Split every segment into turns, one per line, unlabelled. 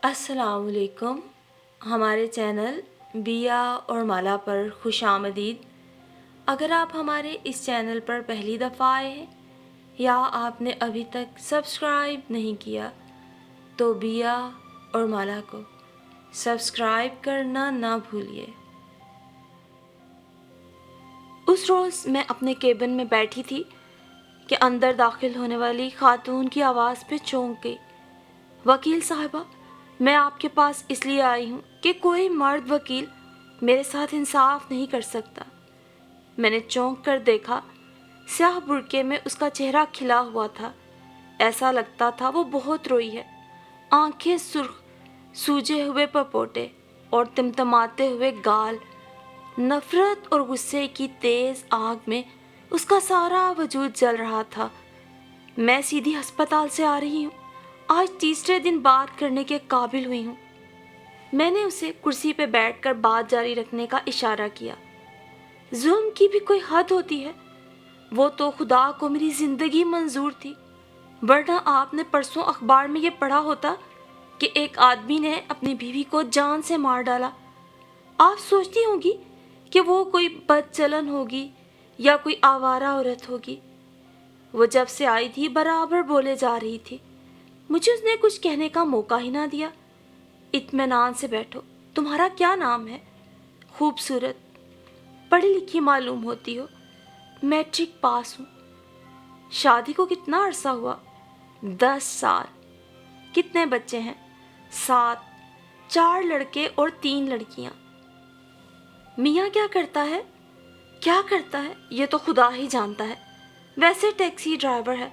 अस्सलाम वालेकुम। हमारे चैनल बिया और माला पर खुश आमदीद। अगर आप हमारे इस चैनल पर पहली दफ़ा आए हैं या आपने अभी तक सब्सक्राइब नहीं किया तो बिया और माला को सब्सक्राइब करना ना भूलिए। उस रोज़ मैं अपने केबिन में बैठी थी कि अंदर दाखिल होने वाली खातून की आवाज़ पे चौंक गई। वकील साहिबा, मैं आपके पास इसलिए आई हूँ कि कोई मर्द वकील मेरे साथ इंसाफ नहीं कर सकता। मैंने चौंक कर देखा। स्याह बुर्के में उसका चेहरा खिला हुआ था। ऐसा लगता था वो बहुत रोई है। आंखें सुर्ख, सूजे हुए पपोटे और तिमतमाते हुए गाल। नफरत और गुस्से की तेज आग में उसका सारा वजूद जल रहा था। मैं सीधी अस्पताल से आ रही हूँ। आज तीसरे दिन बात करने के काबिल हुई हूँ। मैंने उसे कुर्सी पे बैठकर बात जारी रखने का इशारा किया। जुल्म की भी कोई हद होती है। वो तो खुदा को मेरी जिंदगी मंजूर थी, वरना आपने परसों अखबार में ये पढ़ा होता कि एक आदमी ने अपनी बीवी को जान से मार डाला। आप सोचती होंगी कि वो कोई बदचलन होगी या कोई आवारा औरत होगी। वो जब से आई थी बराबर बोले जा रही थी। मुझे उसने कुछ कहने का मौका ही ना दिया। इत्मीनान से बैठो। तुम्हारा क्या नाम है? खूबसूरत, पढ़ी लिखी मालूम होती हो। मैट्रिक पास हूँ। शादी को कितना अरसा हुआ? 10 साल। कितने बच्चे हैं? 7, 4 लड़के और 3 लड़कियाँ। मियाँ क्या करता है? क्या करता है ये तो खुदा ही जानता है। वैसे टैक्सी ड्राइवर है।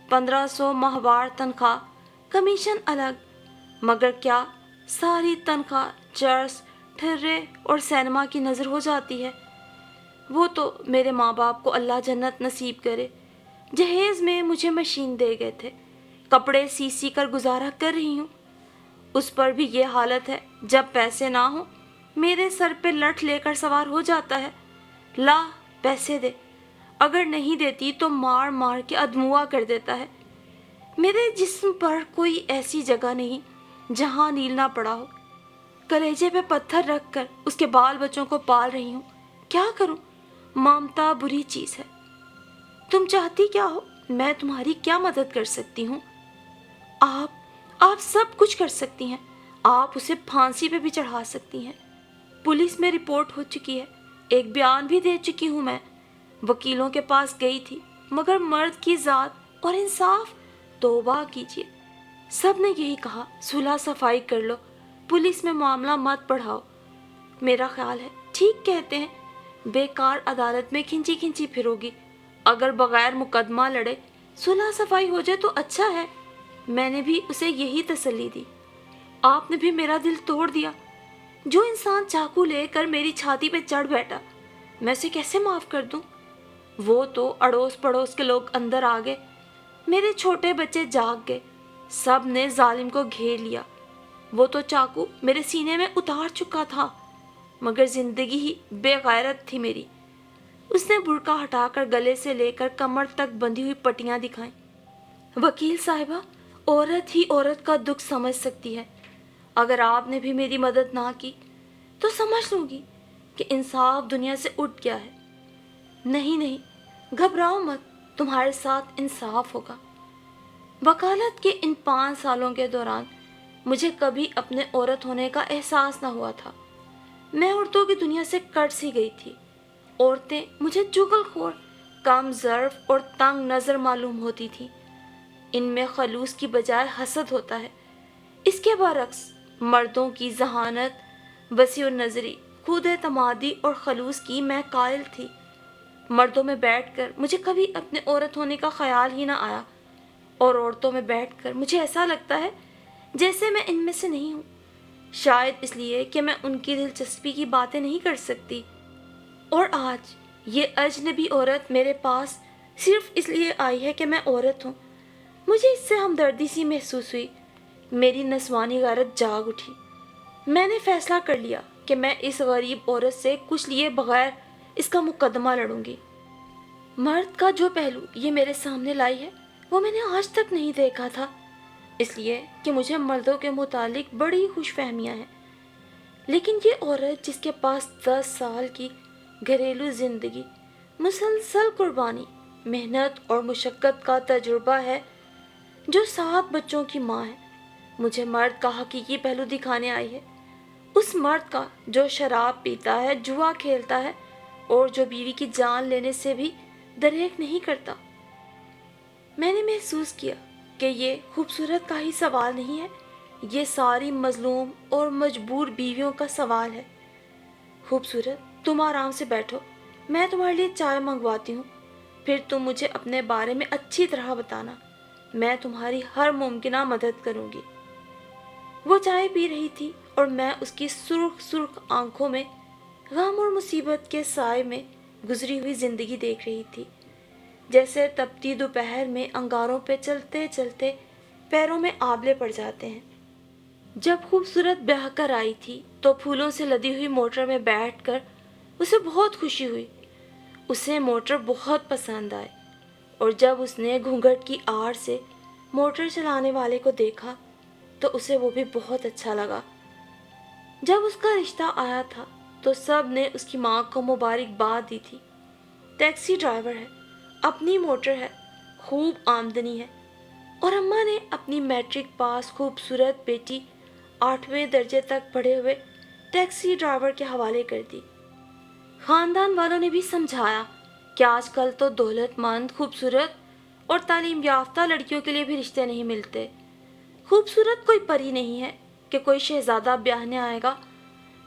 1500 माहवार तनख्वाह, कमीशन अलग। मगर क्या सारी तनख्वाह चर्च, ठर्रे और सिनेमा की नज़र हो जाती है? वो तो मेरे माँ बाप को अल्लाह जन्नत नसीब करे, जहेज़ में मुझे मशीन दे गए थे। कपड़े सी सी कर गुजारा कर रही हूँ। उस पर भी ये हालत है, जब पैसे ना हो मेरे सर पे लठ लेकर सवार हो जाता है। ला पैसे दे। अगर नहीं देती तो मार मार के अधमुआ कर देता है। मेरे जिस्म पर कोई ऐसी जगह नहीं जहां नील ना पड़ा हो। कलेजे पे पत्थर रख कर उसके बाल बच्चों को पाल रही हूँ। क्या करूँ? ममता बुरी चीज़ है। तुम चाहती क्या हो? मैं तुम्हारी क्या मदद कर सकती हूँ? आप सब कुछ कर सकती हैं। आप उसे फांसी पे भी चढ़ा सकती हैं। पुलिस में रिपोर्ट हो चुकी है। एक बयान भी दे चुकी हूँ मैं। वकीलों के पास गई थी, मगर मर्द की जात और इंसाफ, तौबा कीजिए। सब ने यही कहा, सुलह सफाई कर लो, पुलिस में मामला मत बढ़ाओ। मेरा ख्याल है ठीक कहते हैं, बेकार अदालत में खिंची खिंची फिरोगी। अगर बगैर मुकदमा लड़े सुलह सफाई हो जाए तो अच्छा है। मैंने भी उसे यही तसल्ली दी। आपने भी मेरा दिल तोड़ दिया। जो इंसान चाकू लेकर मेरी छाती पे चढ़ बैठा, मैं उसे कैसे माफ कर दूं? वो तो अड़ोस पड़ोस के लोग अंदर आ गए। मेरे छोटे बच्चे जाग गए। सब ने जालिम को घेर लिया। वो तो चाकू मेरे सीने में उतार चुका था, मगर जिंदगी ही बेगैरत थी मेरी। उसने बुर्का हटाकर गले से लेकर कमर तक बंधी हुई पट्टियां दिखाई। वकील साहिबा, औरत ही औरत का दुख समझ सकती है। अगर आपने भी मेरी मदद ना की तो समझ लूंगी कि इंसाफ दुनिया से उठ गया है। नहीं नहीं, घबराओ मत, तुम्हारे साथ इंसाफ होगा। वकालत के इन 5 सालों के दौरान मुझे कभी अपने औरत होने का एहसास न हुआ था। मैं औरतों की दुनिया से कट सी गई थी। औरतें मुझे चुगलखोर, कम ज़र्फ और तंग नज़र मालूम होती थी। इनमें खलूस की बजाय हसद होता है। इसके बरक्स मर्दों की जहानत, वसीउ नज़री, खुद एतमादी और खलूस की मैं कायल थी। मर्दों में बैठकर मुझे कभी अपने औरत होने का ख्याल ही ना आया, और औरतों में बैठकर मुझे ऐसा लगता है जैसे मैं इनमें से नहीं हूँ। शायद इसलिए कि मैं उनकी दिलचस्पी की बातें नहीं कर सकती। और आज ये अजनबी औरत मेरे पास सिर्फ इसलिए आई है कि मैं औरत हूँ। मुझे इससे हमदर्दी सी महसूस हुई। मेरी नस्वानी गैरत जाग उठी। मैंने फैसला कर लिया कि मैं इस गरीब औरत से कुछ लिए बगैर इसका मुकदमा लड़ूंगी। मर्द का जो पहलू ये मेरे सामने लाई है वो मैंने आज तक नहीं देखा था। اس لیے کہ مجھے مردوں کے متعلق بڑی خوش فہمیاں ہیں، لیکن یہ عورت جس کے پاس 10 سال کی گھریلو زندگی، مسلسل قربانی، محنت اور مشقت کا تجربہ ہے، جو 7 بچوں کی ماں ہے، مجھے مرد کا حقیقی پہلو دکھانے آئی ہے، اس مرد کا جو شراب پیتا ہے، جوا کھیلتا ہے اور جو بیوی کی جان لینے سے بھی دریغ نہیں کرتا۔ میں نے محسوس کیا کہ یہ خوبصورت کا ہی سوال نہیں ہے، یہ ساری مظلوم اور مجبور بیویوں کا سوال ہے۔ خوبصورت، تم آرام سے بیٹھو، میں تمہارے لیے چائے منگواتی ہوں، پھر تم مجھے اپنے بارے میں اچھی طرح بتانا، میں تمہاری ہر ممکنہ مدد کروں گی۔ وہ چائے پی رہی تھی اور میں اس کی سرخ سرخ آنکھوں میں غم اور مصیبت کے سائے میں گزری ہوئی زندگی دیکھ رہی تھی، جیسے تپتی دوپہر میں انگاروں پہ چلتے چلتے پیروں میں آبلے پڑ جاتے ہیں۔ جب خوبصورت بیاہ کر آئی تھی تو پھولوں سے لدی ہوئی موٹر میں بیٹھ کر اسے بہت خوشی ہوئی، اسے موٹر بہت پسند آئی، اور جب اس نے گھونگھٹ کی آڑ سے موٹر چلانے والے کو دیکھا تو اسے وہ بھی بہت اچھا لگا۔ جب اس کا رشتہ آیا تھا تو سب نے اس کی ماں کو مبارکباد دی تھی۔ ٹیکسی ڈرائیور ہے، اپنی موٹر ہے، خوب آمدنی ہے، اور اماں نے اپنی میٹرک پاس خوبصورت بیٹی 8ویں درجے تک پڑھے ہوئے ٹیکسی ڈرائیور کے حوالے کر دی۔ خاندان والوں نے بھی سمجھایا کہ آج کل تو دولت مند، خوبصورت اور تعلیم یافتہ لڑکیوں کے لیے بھی رشتے نہیں ملتے۔ خوبصورت کوئی پری نہیں ہے کہ کوئی شہزادہ بیاہنے آئے گا،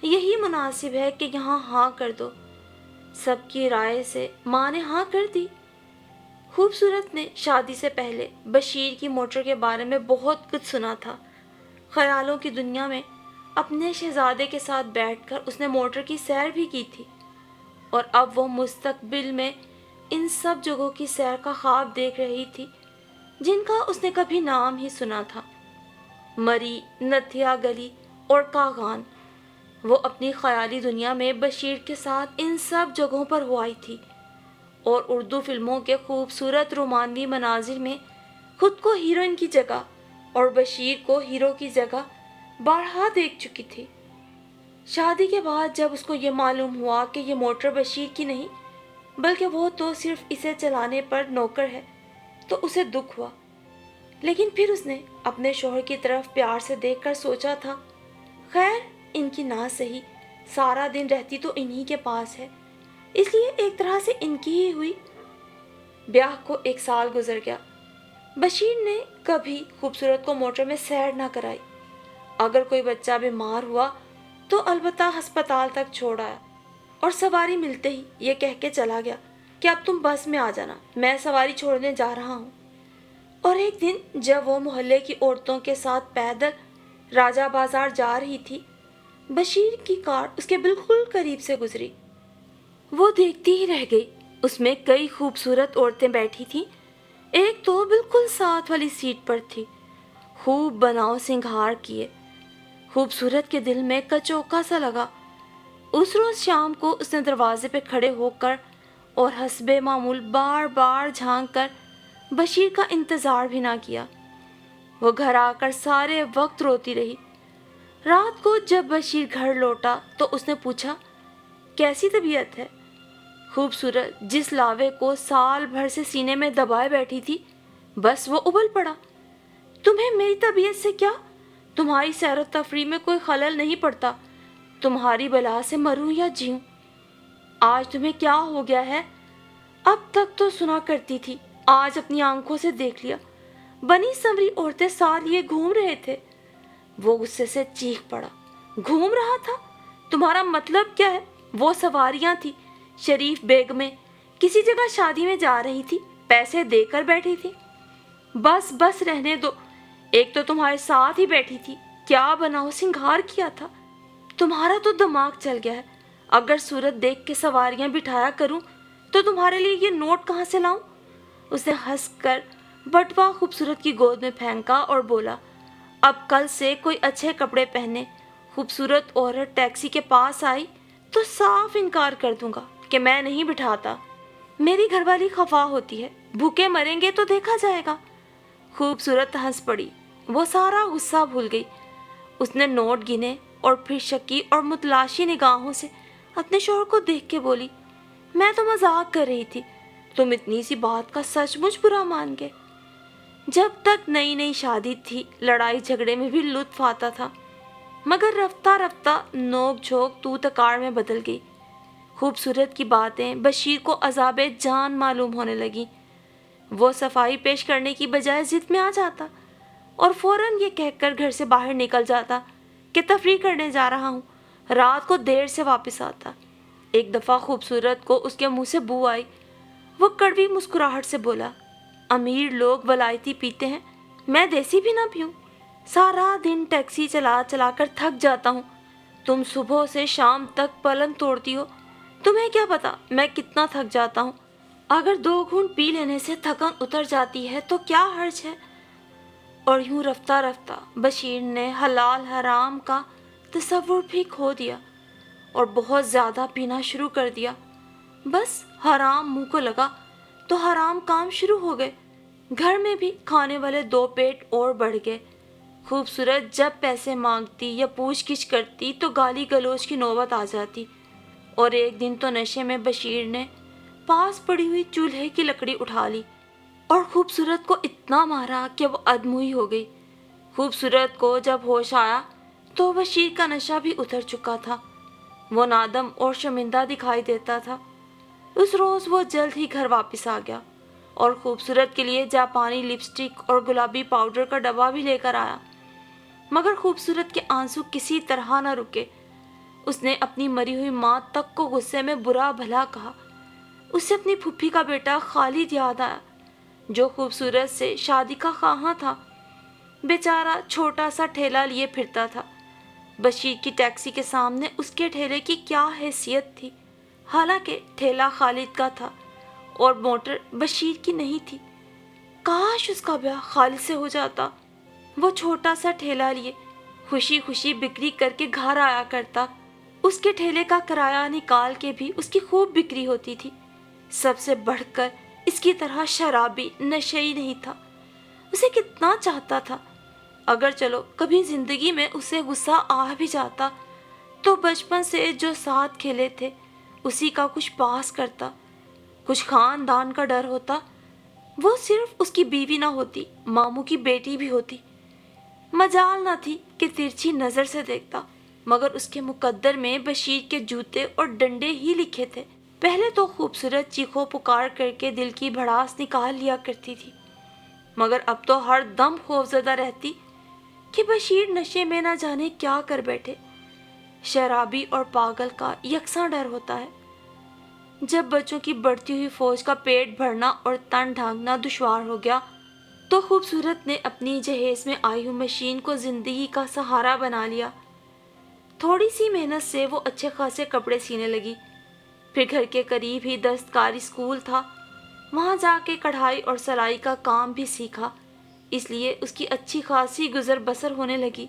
یہی مناسب ہے کہ یہاں ہاں کر دو۔ سب کی رائے سے ماں نے ہاں کر دی۔ خوبصورت نے شادی سے پہلے بشیر کی موٹر کے بارے میں بہت کچھ سنا تھا۔ خیالوں کی دنیا میں اپنے شہزادے کے ساتھ بیٹھ کر اس نے موٹر کی سیر بھی کی تھی، اور اب وہ مستقبل میں ان سب جگہوں کی سیر کا خواب دیکھ رہی تھی جن کا اس نے کبھی نام ہی سنا تھا: مری، نتھیا گلی اور کاغان۔ وہ اپنی خیالی دنیا میں بشیر کے ساتھ ان سب جگہوں پر ہو آئی تھی، اور اردو فلموں کے خوبصورت رومانوی مناظر میں خود کو ہیروئن کی جگہ اور بشیر کو ہیرو کی جگہ بارہا دیکھ چکی تھی۔ شادی کے بعد جب اس کو یہ معلوم ہوا کہ یہ موٹر بشیر کی نہیں بلکہ وہ تو صرف اسے چلانے پر نوکر ہے تو اسے دکھ ہوا، لیکن پھر اس نے اپنے شوہر کی طرف پیار سے دیکھ کر سوچا تھا، خیر ان کی نہ صحیح، سارا دن رہتی تو انہی کے پاس ہے، اس لیے ایک طرح سے ان کی ہی ہوئی۔ بیاہ کو 1 سال گزر گیا، بشیر نے کبھی خوبصورت کو موٹر میں سیر نہ کرائی۔ اگر کوئی بچہ بیمار ہوا تو البتہ ہسپتال تک چھوڑ آیا، اور سواری ملتے ہی یہ کہہ کے چلا گیا کہ اب تم بس میں آ جانا، میں سواری چھوڑنے جا رہا ہوں۔ اور ایک دن جب وہ محلے کی عورتوں کے ساتھ پیدل راجہ بازار جا رہی تھی، بشیر کی کار اس کے بالکل قریب سے گزری۔ وہ دیکھتی ہی رہ گئی، اس میں کئی خوبصورت عورتیں بیٹھی تھیں، ایک تو بالکل ساتھ والی سیٹ پر تھی، خوب بناؤ سنگھار کیے۔ خوبصورت کے دل میں کچوکا سا لگا۔ اس روز شام کو اس نے دروازے پہ کھڑے ہو کر اور حسب معمول بار بار جھانک کر بشیر کا انتظار بھی نہ کیا۔ وہ گھر آ کر سارے وقت روتی رہی۔ رات کو جب بشیر گھر لوٹا تو اس نے پوچھا، کیسی طبیعت ہے؟ خوبصورت جس لاوے کو سال بھر سے سینے میں دبائے بیٹھی تھی، بس وہ ابل پڑا۔ تمہیں میری طبیعت سے کیا؟ تمہاری سیر و تفریح میں کوئی خلل نہیں پڑتا، تمہاری بلا سے مروں یا جیوں۔ آج تمہیں کیا ہو گیا ہے؟ اب تک تو سنا کرتی تھی، آج اپنی آنکھوں سے دیکھ لیا، بنی سنوری عورتیں ساتھ لیے گھوم رہے تھے۔ وہ غصے سے چیخ پڑا، گھوم رہا تھا؟ تمہارا مطلب کیا ہے؟ وہ سواریاں تھی، شریف بیگمیں، کسی جگہ شادی میں جا رہی تھی، پیسے دے کر بیٹھی تھی۔ بس بس رہنے دو، ایک تو تمہارے ساتھ ہی بیٹھی تھی، کیا بناؤ سنگھار کیا تھا؟ تمہارا تو دماغ چل گیا ہے، اگر صورت دیکھ کے سواریاں بٹھایا کروں تو تمہارے لیے یہ نوٹ کہاں سے لاؤں؟ اس نے ہنس کر بٹوا خوبصورت کی گود میں پھینکا اور بولا، اب کل سے کوئی اچھے کپڑے پہنے خوبصورت عورت ٹیکسی کے پاس آئی تو صاف انکار کر دوں گا کہ میں نہیں بٹھاتا، میری گھر والی خفا ہوتی ہے، بھوکے مریں گے تو دیکھا جائے گا۔ خوبصورت ہنس پڑی وہ سارا غصہ بھول گئی۔ اس نے نوٹ گنے اور پھر شکی اور متلاشی نگاہوں سے اپنے شوہر کو دیکھ کے بولی، میں تو مذاق کر رہی تھی، تم اتنی سی بات کا سچ مچ برا مان گئے۔ جب تک نئی نئی شادی تھی لڑائی جھگڑے میں بھی لطف آتا تھا، مگر رفتہ رفتہ نوک جھوک تو تکار میں بدل گئی۔ خوبصورت کی باتیں بشیر کو عذاب جان معلوم ہونے لگی۔ وہ صفائی پیش کرنے کی بجائے ضد میں آ جاتا اور فوراً یہ کہہ کر گھر سے باہر نکل جاتا کہ تفریح کرنے جا رہا ہوں، رات کو دیر سے واپس آتا۔ ایک دفعہ خوبصورت کو اس کے منہ سے بو آئی۔ وہ کڑوی مسکراہٹ سے بولا، امیر لوگ ولائتی پیتے ہیں، میں دیسی بھی نہ پیوں۔ سارا دن ٹیکسی چلا چلا کر تھک جاتا ہوں، تم صبح سے شام تک پلنگ توڑتی ہو، تمہیں کیا پتا میں کتنا تھک جاتا ہوں۔ اگر 2 گھونٹ پی لینے سے تھکن اتر جاتی ہے تو کیا حرج ہے۔ اور یوں رفتہ رفتہ بشیر نے حلال حرام کا تصور بھی کھو دیا اور بہت زیادہ پینا شروع کر دیا۔ بس حرام منہ کو لگا تو حرام کام شروع ہو گئے۔ گھر میں بھی کھانے والے 2 پیٹ اور بڑھ گئے۔ خوبصورت جب پیسے مانگتی یا پوچھ گچھ کرتی تو گالی گلوچ کی نوبت آ جاتی، اور ایک دن تو نشے میں بشیر نے پاس پڑی ہوئی چولہے کی لکڑی اٹھا لی اور خوبصورت کو اتنا مارا کہ وہ ادموئی ہو گئی۔ خوبصورت کو جب ہوش آیا تو بشیر کا نشہ بھی اتر چکا تھا۔ وہ نادم اور شرمندہ دکھائی دیتا تھا۔ اس روز وہ جلد ہی گھر واپس آ گیا اور خوبصورت کے لیے جاپانی لپسٹک اور گلابی پاؤڈر کا ڈبہ بھی لے کر آیا، مگر خوبصورت کے آنسو کسی طرح نہ رکے۔ اس نے اپنی مری ہوئی ماں تک کو غصے میں برا بھلا کہا۔ اسے اپنی پھوپھی کا بیٹا خالد یاد آیا جو خوبصورت سے شادی کا خواہاں تھا۔ بیچارہ چھوٹا سا ٹھیلا لیے پھرتا تھا۔ بشیر کی ٹیکسی کے سامنے اس کے ٹھیلے کی کیا حیثیت تھی، حالانکہ ٹھیلا خالد کا تھا اور موٹر بشیر کی نہیں تھی۔ کاش اس کا بیاہ خالد سے ہو جاتا۔ وہ چھوٹا سا ٹھیلا لیے خوشی خوشی بکری کر کے گھر آیا کرتا۔ اس کے ٹھیلے کا کرایہ نکال کے بھی اس کی خوب بکری ہوتی تھی۔ سب سے بڑھ کر اس کی طرح شرابی نشئی نہیں تھا۔ اسے کتنا چاہتا تھا۔ اگر چلو کبھی زندگی میں اسے غصہ آ بھی جاتا تو بچپن سے جو ساتھ کھیلے تھے اسی کا کچھ پاس کرتا۔ کچھ خاندان کا ڈر ہوتا، وہ صرف اس کی بیوی نہ ہوتی، ماموں کی بیٹی بھی ہوتی۔ مجال نہ تھی کہ ترچھی نظر سے دیکھتا، مگر اس کے مقدر میں بشیر کے جوتے اور ڈنڈے ہی لکھے تھے۔ پہلے تو خوبصورت چیخو پکار کر کے دل کی بھڑاس نکال لیا کرتی تھی، مگر اب تو ہر دم خوفزدہ رہتی کہ بشیر نشے میں نہ جانے کیا کر بیٹھے۔ شرابی اور پاگل کا یکساں ڈر ہوتا ہے۔ جب بچوں کی بڑھتی ہوئی فوج کا پیٹ بھرنا اور تن ڈھانکنا دشوار ہو گیا تو خوبصورت نے اپنی جہیز میں آئی ہوئی مشین کو زندگی کا سہارا بنا لیا۔ تھوڑی سی محنت سے وہ اچھے خاصے کپڑے سینے لگی۔ پھر گھر کے قریب ہی دستکاری اسکول تھا، وہاں جا کے کڑھائی اور سلائی کا کام بھی سیکھا، اس لیے اس کی اچھی خاصی گزر بسر ہونے لگی۔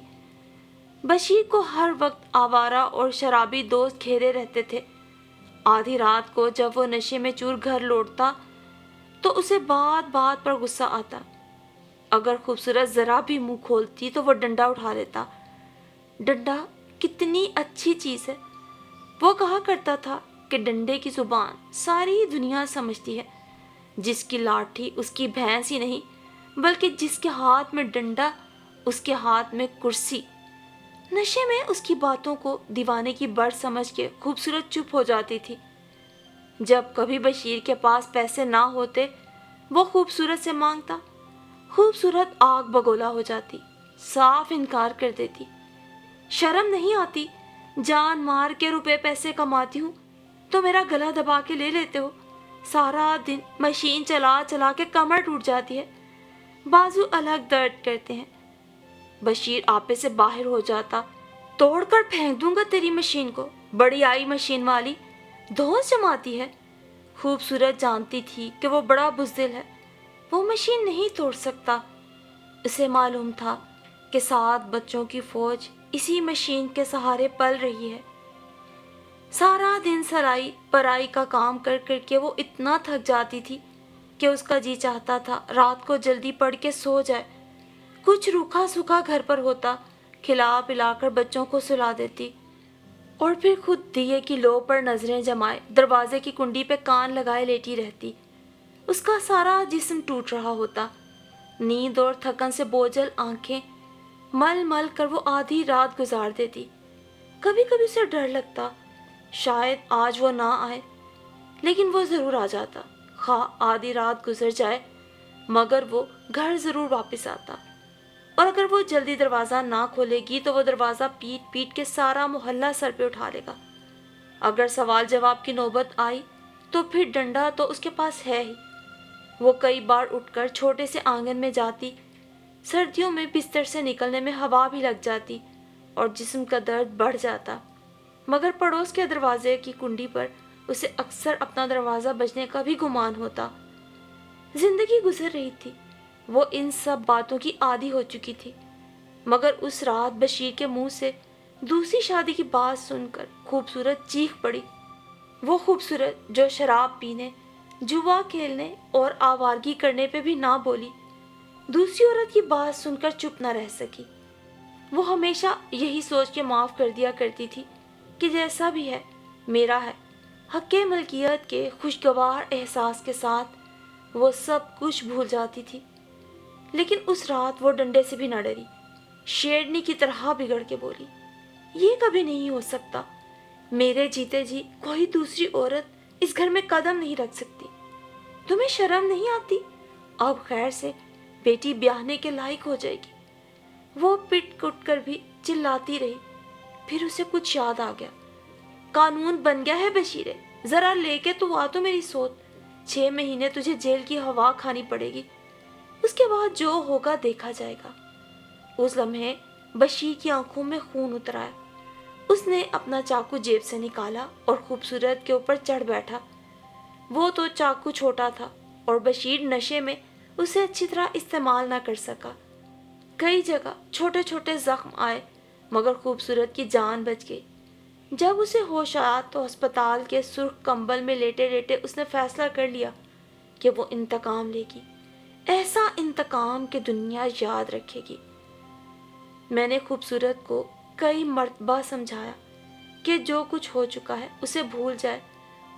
بشیر کو ہر وقت آوارہ اور شرابی دوست گھیرے رہتے تھے۔ آدھی رات کو جب وہ نشے میں چور گھر لوٹتا تو اسے بات بات پر غصہ آتا۔ اگر خوبصورت ذرا بھی منہ کھولتی تو وہ ڈنڈا اٹھا لیتا۔ ڈنڈا کتنی اچھی چیز ہے، وہ کہا کرتا تھا کہ ڈنڈے کی زبان ساری دنیا سمجھتی ہے۔ جس کی لاٹھی اس کی بھینس ہی نہیں، بلکہ جس کے ہاتھ میں ڈنڈا اس کے ہاتھ میں کرسی۔ نشے میں اس کی باتوں کو دیوانے کی بڑھ سمجھ کے خوبصورت چپ ہو جاتی تھی۔ جب کبھی بشیر کے پاس پیسے نہ ہوتے وہ خوبصورت سے مانگتا، خوبصورت آگ بگولا ہو جاتی، صاف انکار کر دیتی۔ شرم نہیں آتی؟ جان مار کے روپے پیسے کماتی ہوں تو میرا گلا دبا کے لے لیتے ہو۔ سارا دن مشین چلا چلا کے کمر ٹوٹ جاتی ہے، بازو الگ درد کرتے ہیں۔ بشیر آپے سے باہر ہو جاتا، توڑ کر پھینک دوں گا تیری مشین کو، بڑی آئی مشین والی، دھوس جماتی ہے۔ خوبصورت جانتی تھی کہ وہ بڑا بزدل ہے، وہ مشین نہیں توڑ سکتا۔ اسے معلوم تھا کہ 7 بچوں کی فوج اسی مشین کے سہارے پل رہی ہے۔ سارا دن سلائی پرائی کا کام کر کر کے وہ اتنا تھک جاتی تھی کہ اس کا جی چاہتا تھا رات کو جلدی پڑھ کے سو جائے कुछ रूखा सूखा घर पर होता, खिला पिलाकर बच्चों को सुला देती और फिर खुद दिए की लो पर नजरें जमाए दरवाजे की कुंडी पे कान लगाए लेटी रहती। उसका सारा जिस्म टूट रहा होता। नींद और थकन से बोझल आंखें मल मल कर वो आधी रात गुजार देती। कभी कभी उसे डर लगता, शायद आज वो ना आए, लेकिन वो जरूर आ जाता। खा आधी रात गुजर जाए, मगर वो घर जरूर वापस आता। और अगर वो जल्दी दरवाज़ा ना खोलेगी तो वो दरवाज़ा पीट पीट के सारा मोहल्ला सर पे उठा लेगा। अगर सवाल जवाब की नौबत आई तो फिर डंडा तो उसके पास है ही। वो कई बार उठकर छोटे से आंगन में जाती। सर्दियों में बिस्तर से निकलने में हवा भी लग जाती और जिस्म का दर्द बढ़ जाता, मगर पड़ोस के दरवाजे की कुंडी पर उसे अक्सर अपना दरवाज़ा बजने का भी गुमान होता। जिंदगी गुजर रही थी, वो इन सब बातों की आदी हो चुकी थी। मगर उस रात बशीर के मुंह से दूसरी शादी की बात सुनकर खूबसूरत चीख पड़ी। वो खूबसूरत जो शराब पीने, जुआ खेलने और आवारगी करने पे भी ना बोली, दूसरी औरत की बात सुनकर चुप न रह सकी। वो हमेशा यही सोच के माफ कर दिया करती थी कि जैसा भी है मेरा है। हक़ मलकियत के खुशगवार एहसास के साथ वो सब कुछ भूल जाती थी। लेकिन उस रात वो डंडे से भी न डरी। शेरनी की तरह बिगड़ के बोली, ये कभी नहीं हो सकता। मेरे जीते जी कोई दूसरी औरत इस घर में कदम नहीं रख सकती। तुम्हें शर्म नहीं आती? अब खैर से बेटी ब्याहने के लायक हो जाएगी। वो पिट कुट कर भी चिल्लाती रही। फिर उसे कुछ याद आ गया। कानून बन गया है बशीरे, जरा लेके तू आ तो मेरी सोच। 6 महीने तुझे जेल की हवा खानी पड़ेगी, उसके बाद जो होगा देखा जाएगा। उस लम्हे बशीर की आंखों में खून उतर आया। उसने अपना चाकू जेब से निकाला और खूबसूरत के ऊपर चढ़ बैठा। वो तो चाकू छोटा था और बशीर नशे में उसे अच्छी तरह इस्तेमाल ना कर सका। कई जगह छोटे छोटे जख्म आए, मगर खूबसूरत की जान बच गई। जब उसे होश आया तो अस्पताल के सुर्ख कंबल में लेटे लेटे उसने फैसला कर लिया कि वो इंतकाम लेगी। ऐसा इंतकाम कि दुनिया याद रखेगी। मैंने खूबसूरत को कई मर्तबा समझाया कि जो कुछ हो चुका है उसे भूल जाए।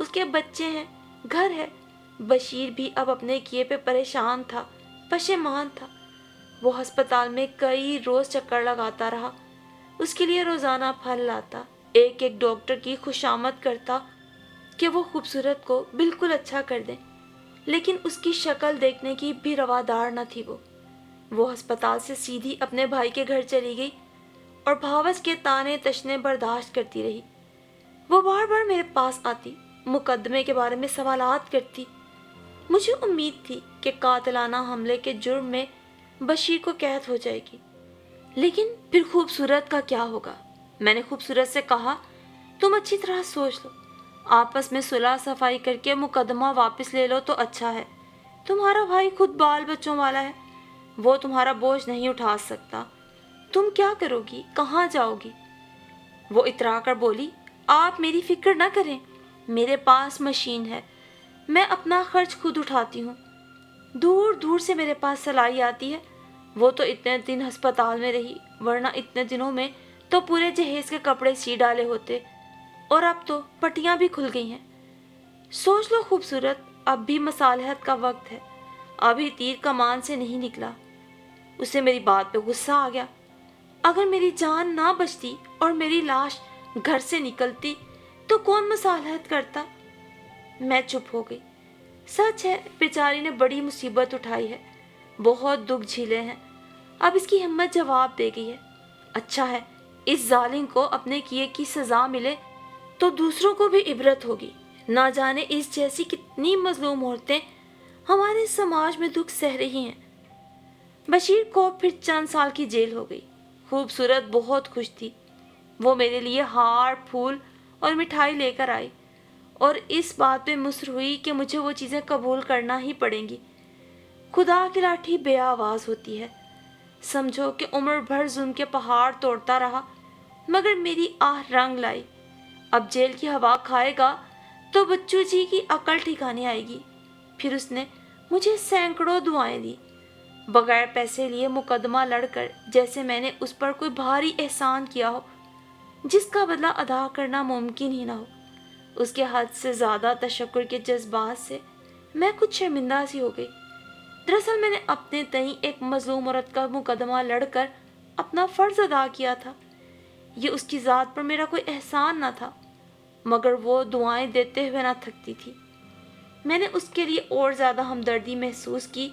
उसके बच्चे हैं, घर है। बशीर भी अब अपने किए पे परेशान था, पशेमान था। वो अस्पताल में कई रोज चक्कर लगाता रहा, उसके लिए रोजाना फल लाता, एक एक डॉक्टर की खुशामद करता कि वो खूबसूरत को बिल्कुल अच्छा कर दें। लेकिन उसकी शक्ल देखने की भी रवादार न थी। वो अस्पताल से सीधी अपने भाई के घर चली गई और भावच के ताने तशने बर्दाश्त करती रही। वो बार बार मेरे पास आती, मुकदमे के बारे में सवालात करती। मुझे उम्मीद थी कि कातिलाना हमले के जुर्म में बशीर को कैद हो जाएगी। लेकिन फिर खूबसूरत का क्या होगा? मैंने खूबसूरत से कहा, तुम अच्छी तरह सोच लो, आपस में सुलह सफाई करके मुकदमा वापस ले लो तो अच्छा है। तुम्हारा भाई खुद बाल बच्चों वाला है, वो तुम्हारा बोझ नहीं उठा सकता। तुम क्या करोगी, कहाँ जाओगी? वो इतरा कर बोली, आप मेरी फिक्र न करें, मेरे पास मशीन है, मैं अपना खर्च खुद उठाती हूँ। दूर दूर से मेरे पास सलाई आती है। वो तो इतने दिन अस्पताल में रही, वरना इतने दिनों में तो पूरे जहेज के कपड़े सी डाले होते। और अब तो पट्टियां भी खुल गई हैं। सोच लो खूबसूरत, अब भी मसालहत का वक्त है, अभी तीर कमान से नहीं निकला। उसे मेरी बात पे गुस्सा आ गया। अगर मेरी जान ना बचती और मेरी लाश घर से निकलती तो कौन मसालहत करता? मैं चुप हो गई। सच है, बेचारी ने बड़ी मुसीबत उठाई है, बहुत दुख झेले हैं, अब इसकी हिम्मत जवाब दे गई है। अच्छा है, इस जालिम को अपने किए की सजा मिले तो दूसरों को भी इबरत होगी। ना जाने इस जैसी कितनी मजलूम औरतें हमारे समाज में दुख सह रही हैं। बशीर को फिर चंद साल की जेल हो गई। खूबसूरत बहुत खुश थी। वो मेरे लिए हार, फूल और मिठाई लेकर आई और इस बात पे मुस्र हुई कि मुझे वो चीज़ें कबूल करना ही पड़ेंगी। खुदा की लाठी बेआवाज़ होती है। समझो कि उम्र भर जुल्म के पहाड़ तोड़ता रहा, मगर मेरी आह रंग लाई। अब जेल की हवा खाएगा तो बच्चू जी की अकल ठिकाने आएगी। फिर उसने मुझे सैकड़ों दुआएं दी। बगैर पैसे लिए मुकदमा लड़कर, जैसे मैंने उस पर कोई भारी एहसान किया हो जिसका बदला अदा करना मुमकिन ही ना हो। उसके हद से ज़्यादा तशक्कुर के जज्बात से मैं कुछ शर्मिंदा सी हो गई। दरअसल मैंने अपने तई एक मजलूम औरत का मुकदमा लड़कर अपना फ़र्ज़ अदा किया था। ये उसकी ज़ात पर मेरा कोई एहसान न था, मगर वो दुआएं देते हुए ना थकती थी। मैंने उसके लिए और ज़्यादा हमदर्दी महसूस की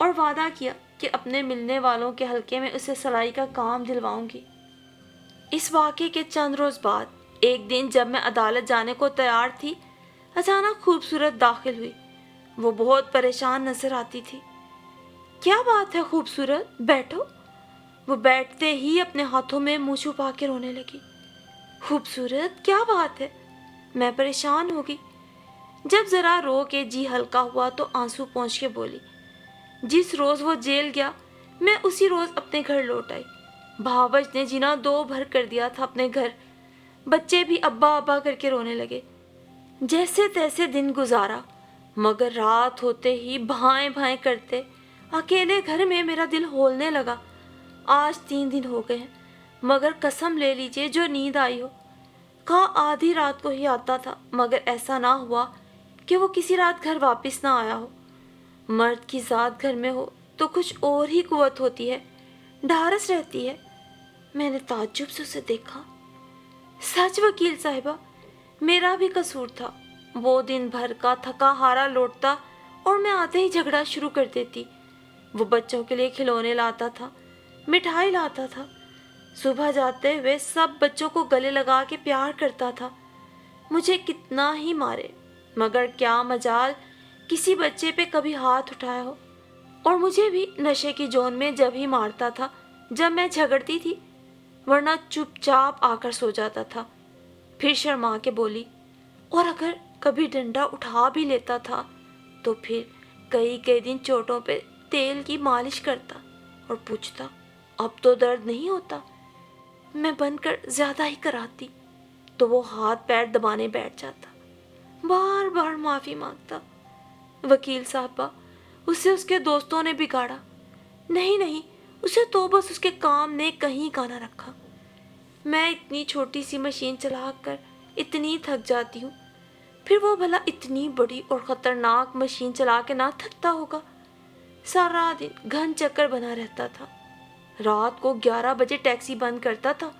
और वादा किया कि अपने मिलने वालों के हल्के में उसे सिलाई का काम दिलवाऊंगी। इस वाक़े के चंद रोज़ बाद एक दिन जब मैं अदालत जाने को तैयार थी, अचानक खूबसूरत दाखिल हुई। वो बहुत परेशान नजर आती थी। क्या बात है खूबसूरत, बैठो। वो बैठते ही अपने हाथों में मुंह छुपा के रोने लगी। खूबसूरत, क्या बात है? मैं परेशान हो गई। जब जरा रो के जी हल्का हुआ तो आंसू पोंछ के बोली, जिस रोज वो जेल गया मैं उसी रोज अपने घर लौट आई। भावज ने जीना दो भर कर दिया था अपने घर। बच्चे भी अब्बा अब्बा करके रोने लगे। जैसे तैसे दिन गुजारा, मगर रात होते ही भाएं भाएं करते अकेले घर में मेरा दिल होलने लगा। आज 3 दिन हो गए हैं, मगर कसम ले लीजिए जो नींद आई हो। कहा आधी रात को ही आता था, मगर ऐसा ना हुआ कि वो किसी रात घर वापस ना आया हो। मर्द की ज़ात घर में हो तो कुछ और ही कुव्वत होती है, ढारस रहती है। मैंने ताज्जुब से उसे देखा। सच वकील साहिबा, मेरा भी कसूर था। वो दिन भर का थका हारा लौटता और मैं आते ही झगड़ा शुरू कर देती। वो बच्चों के लिए खिलौने लाता था, मिठाई लाता था। सुबह जाते हुए सब बच्चों को गले लगा के प्यार करता था। मुझे कितना ही मारे, मगर क्या मजाल किसी बच्चे पे कभी हाथ उठाया हो। और मुझे भी नशे की जोन में जब ही मारता था जब मैं झगड़ती थी, वरना चुपचाप आकर सो जाता था। फिर शर्मा के बोली, और अगर कभी डंडा उठा भी लेता था तो फिर कई कई दिन चोटों पे तेल की मालिश करता और पूछता, अब तो दर्द नहीं होता? मैं बनकर ज्यादा ही कराती तो वो हाथ पैर दबाने बैठ जाता, बार बार माफी मांगता। वकील साहबा, उसे उसके दोस्तों ने बिगाड़ा। नहीं नहीं, उसे तो बस उसके काम ने कहीं का ना रखा। मैं इतनी छोटी सी मशीन चलाकर इतनी थक जाती हूँ, फिर वो भला इतनी बड़ी और खतरनाक मशीन चला के ना थकता होगा। सारा दिन घन चक्कर बना रहता था। रात को 11 बजे टैक्सी बंद करता था।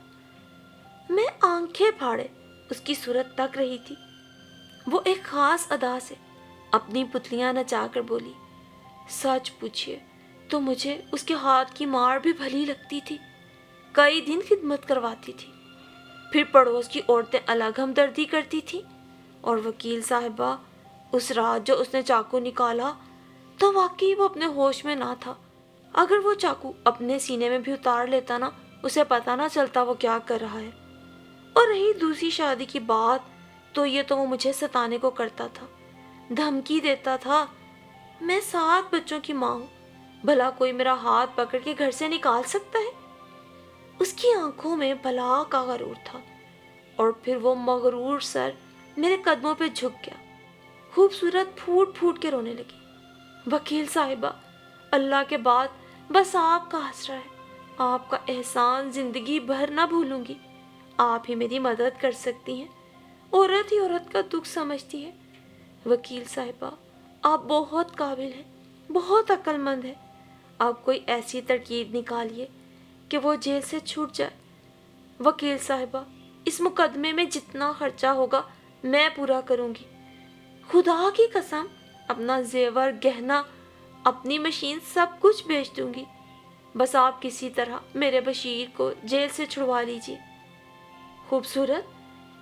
मैं आंखें फाड़े उसकी सूरत तक रही थी। वो एक खास अदा से अपनी पुतलियां नचाकर बोली, सच पूछिए तो मुझे उसके हाथ की मार भी भली लगती थी। कई दिन खिदमत करवाती थी। फिर पड़ोस की औरतें अलग हमदर्दी करती थी। और वकील साहिबा, उस रात जो उसने चाकू निकाला तो वाकई वो अपने होश में ना था। अगर वो चाकू अपने सीने में भी उतार लेता ना, उसे पता ना चलता वो क्या कर रहा है। और रही दूसरी शादी की बात, तो ये तो वो मुझे सताने को करता था, धमकी देता था। मैं 7 बच्चों की माँ हूँ, भला कोई मेरा हाथ पकड़ के घर से निकाल सकता है? उसकी आंखों में भला का गरूर था। और फिर वो मगरूर सर मेरे कदमों पे झुक गया। खूबसूरत फूट फूट के रोने लगी। वकील साहिबा, अल्लाह के बाद बस आपका आसरा है। आपका एहसान जिंदगी भर ना भूलूंगी। आप ही मेरी मदद कर सकती हैं। औरत ही औरत का दुख समझती है। वकील साहिबा, आप बहुत काबिल हैं, बहुत अक्लमंद हैं। आप कोई ऐसी तरकीब निकालिए कि वो जेल से छूट जाए। वकील साहिबा, इस मुकदमे में जितना खर्चा होगा मैं पूरा करूंगी। खुदा की कसम, अपना जेवर गहना, अपनी मशीन सब कुछ बेच दूंगी। बस आप किसी तरह मेरे बशीर को जेल से छुड़वा लीजिए। खूबसूरत,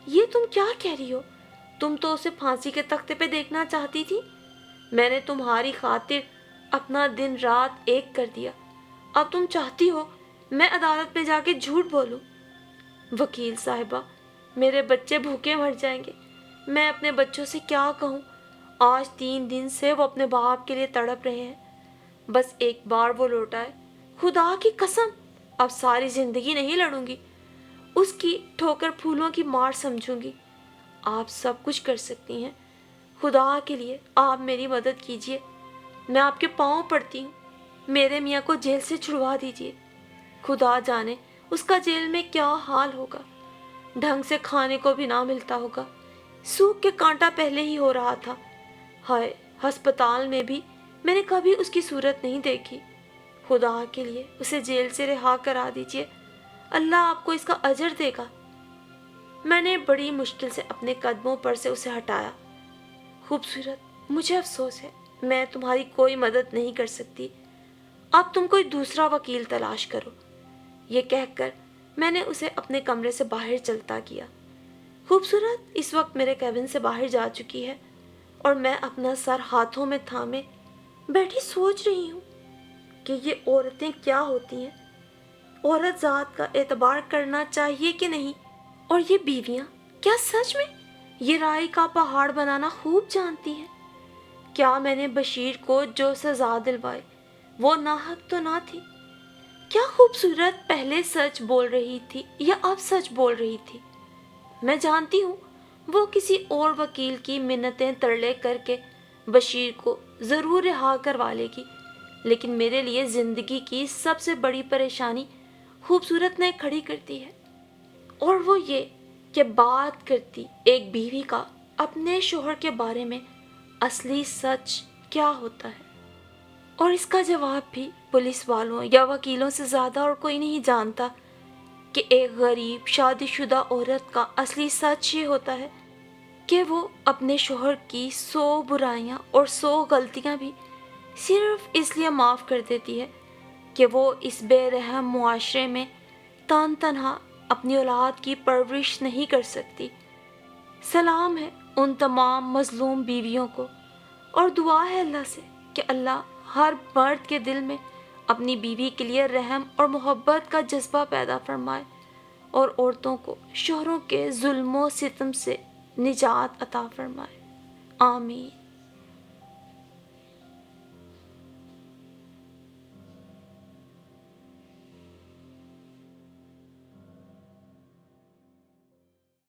ये तुम क्या कह रही हो? तुम तो उसे फांसी के तख्ते पे देखना चाहती थी। मैंने तुम्हारी खातिर अपना दिन रात एक कर दिया। अब तुम चाहती हो मैं अदालत में जाके झूठ बोलूं? वकील साहिबा, मेरे बच्चे भूखे मर जाएंगे। मैं अपने बच्चों से क्या कहूँ? आज 3 दिन से वो अपने बाप के लिए तड़प रहे हैं। बस एक बार वो लौट आए। खुदा की कसम, अब सारी जिंदगी नहीं लड़ूंगी। उसकी ठोकर फूलों की मार समझूंगी। आप सब कुछ कर सकती हैं। खुदा के लिए आप मेरी मदद कीजिए। मैं आपके पाँव पड़ती हूँ। میرے میاں کو جیل سے چھڑوا دیجیے۔ خدا جانے اس کا جیل میں کیا حال ہوگا، ڈھنگ سے کھانے کو بھی نہ ملتا ہوگا، سوکھ کے کانٹا پہلے ہی ہو رہا تھا۔ ہائے، ہسپتال میں بھی میں نے کبھی اس کی صورت نہیں دیکھی۔ خدا کے لیے اسے جیل سے رہا کرا دیجیے، اللہ آپ کو اس کا اجر دے گا۔ میں نے بڑی مشکل سے اپنے قدموں پر سے اسے ہٹایا۔ خوبصورت، مجھے افسوس ہے، میں تمہاری کوئی مدد نہیں کر سکتی، اب تم کوئی دوسرا وکیل تلاش کرو۔ یہ کہہ کر میں نے اسے اپنے کمرے سے باہر چلتا کیا۔ خوبصورت اس وقت میرے کیبن سے باہر جا چکی ہے اور میں اپنا سر ہاتھوں میں تھامے بیٹھی سوچ رہی ہوں کہ یہ عورتیں کیا ہوتی ہیں، عورت ذات کا اعتبار کرنا چاہیے کہ نہیں، اور یہ بیویاں کیا سچ میں یہ رائے کا پہاڑ بنانا خوب جانتی ہیں؟ کیا میں نے بشیر کو جو سزا دلوائی وہ ناحق تو نہ تھی؟ کیا خوبصورت پہلے سچ بول رہی تھی یا اب سچ بول رہی تھی؟ میں جانتی ہوں وہ کسی اور وکیل کی منتیں ترلے کر کے بشیر کو ضرور رہا کروا لے گی، لیکن میرے لیے زندگی کی سب سے بڑی پریشانی خوبصورت نے کھڑی کرتی ہے، اور وہ یہ کہ بات کرتی ایک بیوی کا اپنے شوہر کے بارے میں اصلی سچ کیا ہوتا ہے، اور اس کا جواب بھی پولیس والوں یا وکیلوں سے زیادہ اور کوئی نہیں جانتا کہ ایک غریب شادی شدہ عورت کا اصلی سچ یہ ہوتا ہے کہ وہ اپنے شوہر کی 100 برائیاں اور 100 غلطیاں بھی صرف اس لیے معاف کر دیتی ہے کہ وہ اس بے رحم معاشرے میں تنہا اپنی اولاد کی پرورش نہیں کر سکتی۔ سلام ہے ان تمام مظلوم بیویوں کو، اور دعا ہے اللہ سے کہ اللہ ہر مرد کے دل میں اپنی بیوی کے لیے رحم اور محبت کا جذبہ پیدا فرمائے، اور عورتوں کو شوہروں کے ظلم و ستم سے نجات عطا فرمائے۔ آمین۔